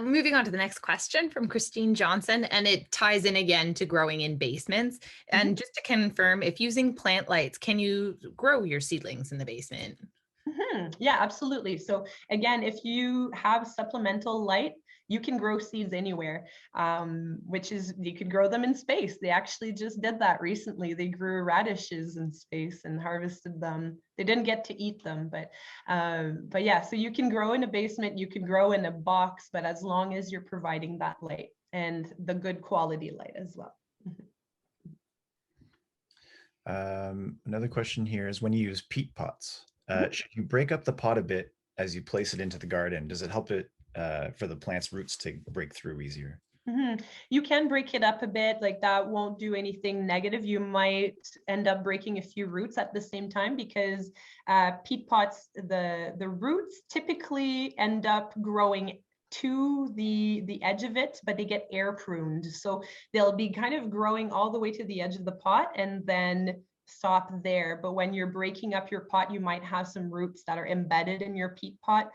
Moving on to the next question from Christine Johnson, and it ties in again to growing in basements. And just to confirm, if using plant lights, can you grow your seedlings in the basement? Yeah, absolutely. So again, if you have supplemental light, you can grow seeds anywhere, which is, you could grow them in space. They actually just did that recently. They grew radishes in space and harvested them. They didn't get to eat them, but yeah, so you can grow in a basement, you can grow in a box, but as long as you're providing that light and the good quality light as well. Another question here is, when you use peat pots, should you break up the pot a bit as you place it into the garden? Does it help it for the plant's roots to break through easier? You can break it up a bit, like that won't do anything negative. You might end up breaking a few roots at the same time, because peat pots, the roots typically end up growing to the edge of it, but they get air pruned. So they'll be kind of growing all the way to the edge of the pot and then stop there. But when you're breaking up your pot, you might have some roots that are embedded in your peat pot.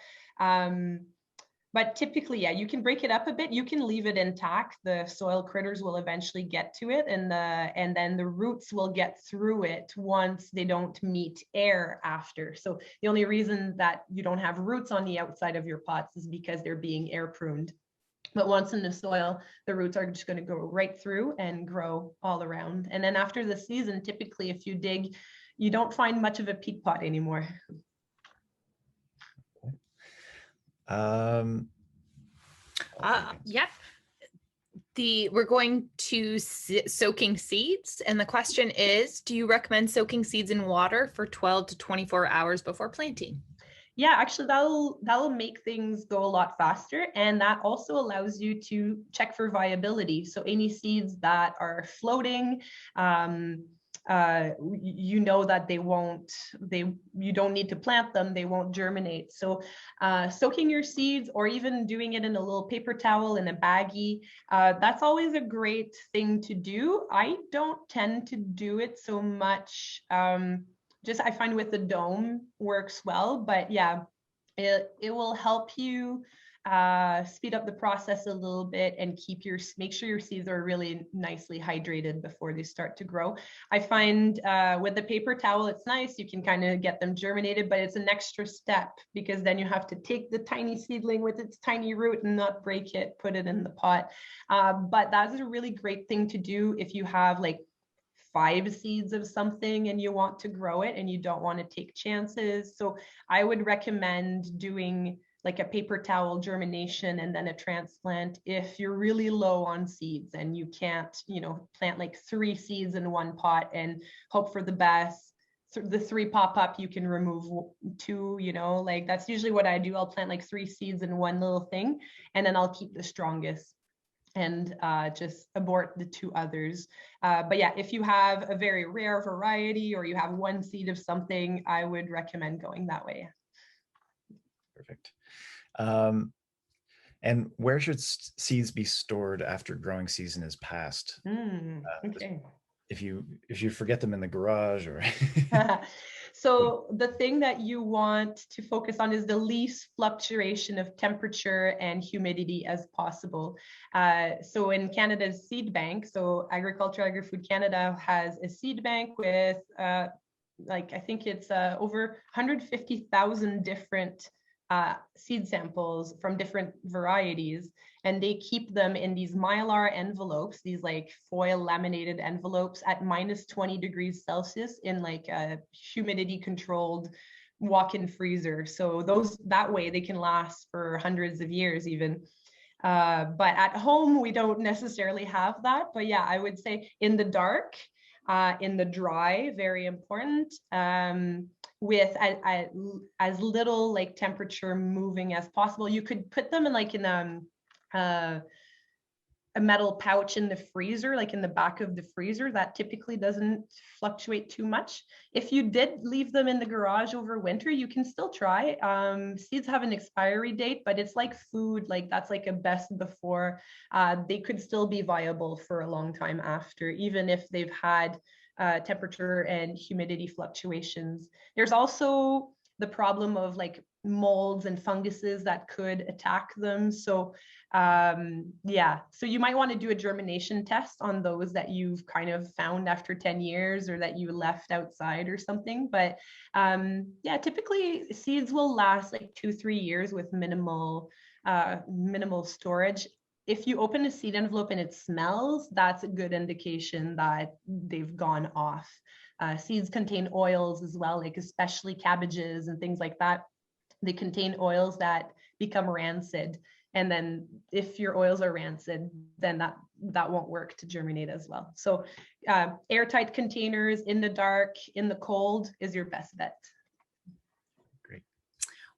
But typically, yeah, you can break it up a bit. You can leave it intact. The soil critters will eventually get to it, and then the roots will get through it once they don't meet air after. So the only reason that you don't have roots on the outside of your pots is because they're being air pruned. But once in the soil, the roots are just going to go right through and grow all around. And then after the season, typically, if you dig, you don't find much of a peat pot anymore. Yep. We're going to soaking seeds, and the question is, do you recommend soaking seeds in water for 12 to 24 hours before planting? Yeah, actually that'll make things go a lot faster, and that also allows you to check for viability. So any seeds that are floating, you know that you don't need to plant them, they won't germinate. So soaking your seeds, or even doing it in a little paper towel in a baggie, that's always a great thing to do. I don't tend to do it so much. Just I find with the dome works well, but yeah, it will help you speed up the process a little bit and make sure your seeds are really nicely hydrated before they start to grow. I find with the paper towel, it's nice, you can kind of get them germinated, but it's an extra step because then you have to take the tiny seedling with its tiny root and not break it, put it in the pot. But that's a really great thing to do if you have like 5 seeds of something and you want to grow it and you don't want to take chances. So I would recommend doing like a paper towel germination and then a transplant if you're really low on seeds and you can't, plant like 3 seeds in one pot and hope for the best. The 3 pop up, you can remove 2, like that's usually what I do. I'll plant like 3 seeds in one little thing and then I'll keep the strongest and just abort the 2 others. But yeah, if you have a very rare variety or you have 1 seed of something, I would recommend going that way. Perfect. And where should seeds be stored after growing season is past? Okay. If you forget them in the garage or So the thing that you want to focus on is the least fluctuation of temperature and humidity as possible. So in Canada's seed bank, so Agriculture Agri-Food Canada has a seed bank with I think it's over 150,000 different seed samples from different varieties, and they keep them in these mylar envelopes, these like foil laminated envelopes at -20 degrees Celsius in like a humidity controlled walk-in freezer. So that way they can last for hundreds of years even. But at home, we don't necessarily have that. But yeah, I would say in the dark, in the dry, very important. With as little like temperature moving as possible. You could put them in a metal pouch in the freezer, like in the back of the freezer. That typically doesn't fluctuate too much. If you did leave them in the garage over winter, you can still try. Seeds have an expiry date, but it's like food, like that's like a best before. They could still be viable for a long time after, even if they've had temperature and humidity fluctuations. There's also the problem of like molds and funguses that could attack them. So so you might want to do a germination test on those that you've kind of found after 10 years or that you left outside or something. But typically seeds will last like 2-3 years with minimal storage. If you open a seed envelope and it smells, that's a good indication that they've gone off. Seeds contain oils as well, like especially cabbages and things like that. They contain oils that become rancid. And then if your oils are rancid, then that won't work to germinate as well. So airtight containers in the dark, in the cold is your best bet.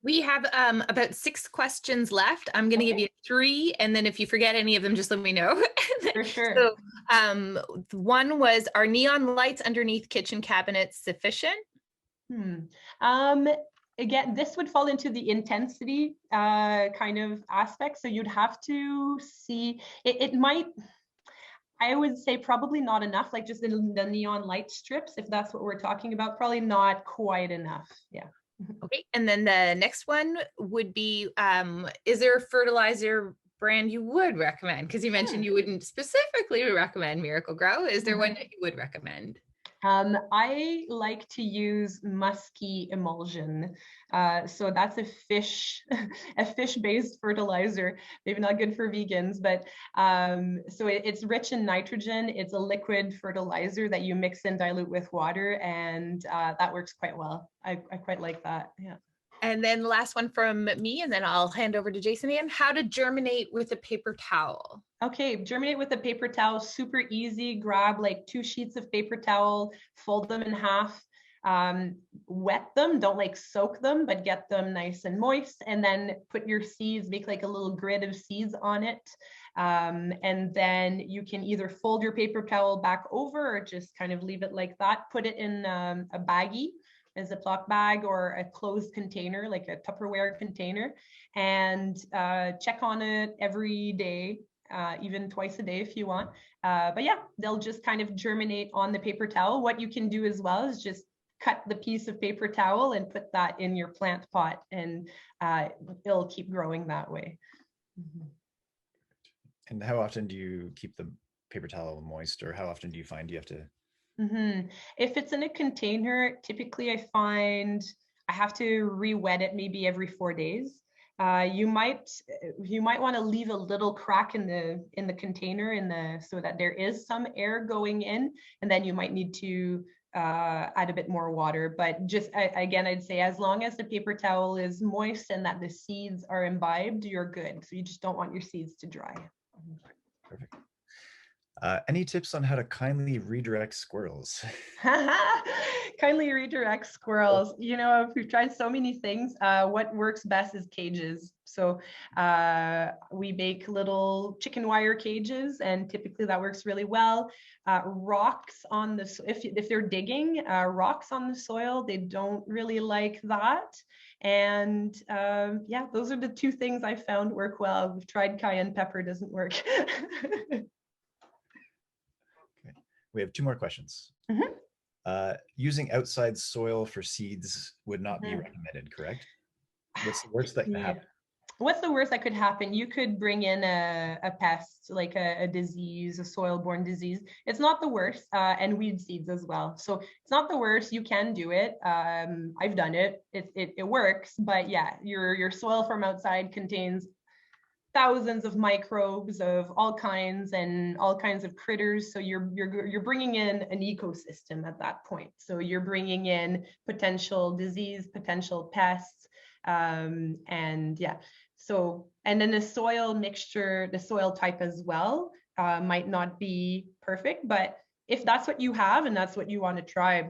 We have about 6 questions left. I'm going to give you 3, and then if you forget any of them, just let me know. For sure. So, one was, are neon lights underneath kitchen cabinets sufficient? again, this would fall into the intensity kind of aspect. So you'd have to see, it might, I would say probably not enough, like just the neon light strips, if that's what we're talking about, probably not quite enough. Yeah. Okay, and then the next one would be, is there a fertilizer brand you would recommend? Because you mentioned you wouldn't specifically recommend Miracle-Gro. Is there one that you would recommend? I like to use musky emulsion. So that's a fish-based fertilizer, maybe not good for vegans, but so it's rich in nitrogen. It's a liquid fertilizer that you mix and dilute with water, and that works quite well. I quite like that, yeah. And then the last one from me, and then I'll hand over to Jason again. How to germinate with a paper towel. Okay, germinate with a paper towel, super easy. Grab like 2 sheets of paper towel, fold them in half, wet them, don't like soak them, but get them nice and moist, and then put your seeds, make like a little grid of seeds on it. And then you can either fold your paper towel back over or just kind of leave it like that. Put it in a baggie, a Ziploc bag or a closed container, like a Tupperware container, and check on it every day, even twice a day if you want. But yeah, they'll just kind of germinate on the paper towel. What you can do as well is just cut the piece of paper towel and put that in your plant pot, and it'll keep growing that way. And how often do you keep the paper towel moist, or how often do you find you have to? If it's in a container, typically I find I have to re-wet it maybe every 4 days. You might want to leave a little crack in the container so that there is some air going in, and then you might need to add a bit more water. But just again, I'd say as long as the paper towel is moist and that the seeds are imbibed, you're good. So you just don't want your seeds to dry. Perfect. Any tips on how to kindly redirect squirrels? Kindly redirect squirrels. You know, we've tried so many things. What works best is cages. So we make little chicken wire cages, and typically that works really well. Rocks on the, if they're digging, rocks on the soil, they don't really like that. And yeah, those are the 2 things I found work well. We've tried cayenne pepper, doesn't work. We have 2 more questions. Using outside soil for seeds would not be recommended, correct? What's the worst that could happen? What's the worst that could happen? You could bring in a pest, like a disease, a soil-borne disease. It's not the worst, and weed seeds as well. So it's not the worst. You can do it. I've done it. It works, but yeah, your soil from outside contains thousands of microbes of all kinds and all kinds of critters. So you're bringing in an ecosystem at that point. So you're bringing in potential disease, potential pests, and yeah. So, and then the soil mixture, the soil type as well, might not be perfect, but if that's what you have and that's what you want to try,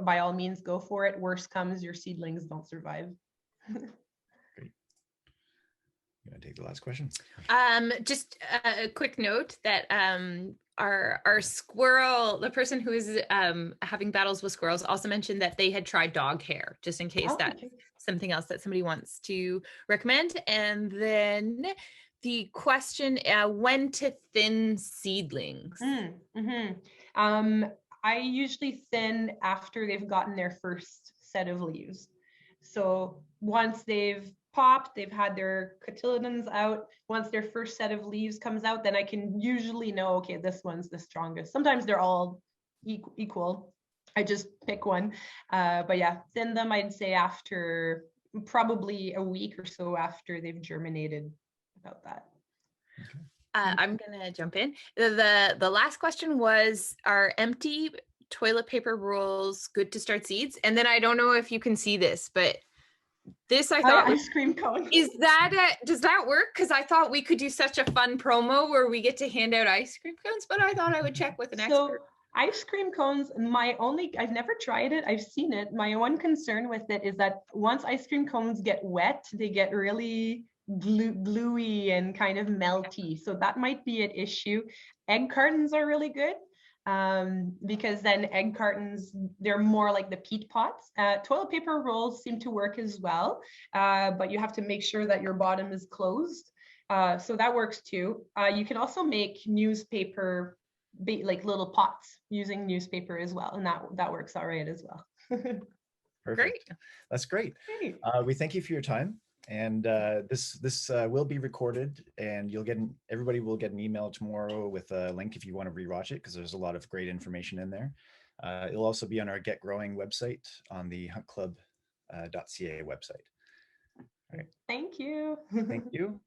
by all means, go for it. Worst comes, your seedlings don't survive. Great. You want to take the last question? Just a quick note that our squirrel, the person who is having battles with squirrels, also mentioned that they had tried dog hair, just in case that's something else that somebody wants to recommend. And then the question, when to thin seedlings? I usually thin after they've gotten their first set of leaves. So once they've popped, they've had their cotyledons out, once their first set of leaves comes out, then I can usually know, okay, this one's the strongest. Sometimes they're all equal. I just pick one. But yeah, thin them, I'd say after probably a week or so after they've germinated, about that. Okay. I'm gonna jump in. The last question was, are empty toilet paper rolls good to start seeds? And then I don't know if you can see this, but this I thought ice cream cone. Does that work? Because I thought we could do such a fun promo where we get to hand out ice cream cones, but I thought I would check with an expert. Ice cream cones, I've never tried it, I've seen it. My one concern with it is that once ice cream cones get wet, they get really gluey and kind of melty. So that might be an issue. Egg cartons are really good. because then egg cartons, they're more like the peat pots. Toilet paper rolls seem to work as well, but you have to make sure that your bottom is closed. So that works too. You can also make newspaper, like little pots using newspaper as well, and that works all right as well. Perfect. Great. That's great. Great. We thank you for your time. And this will be recorded, and everybody will get an email tomorrow with a link if you want to rewatch it, because there's a lot of great information in there. It'll also be on our GetGrowing website on the huntclub.ca website. All right. Thank you. Thank you.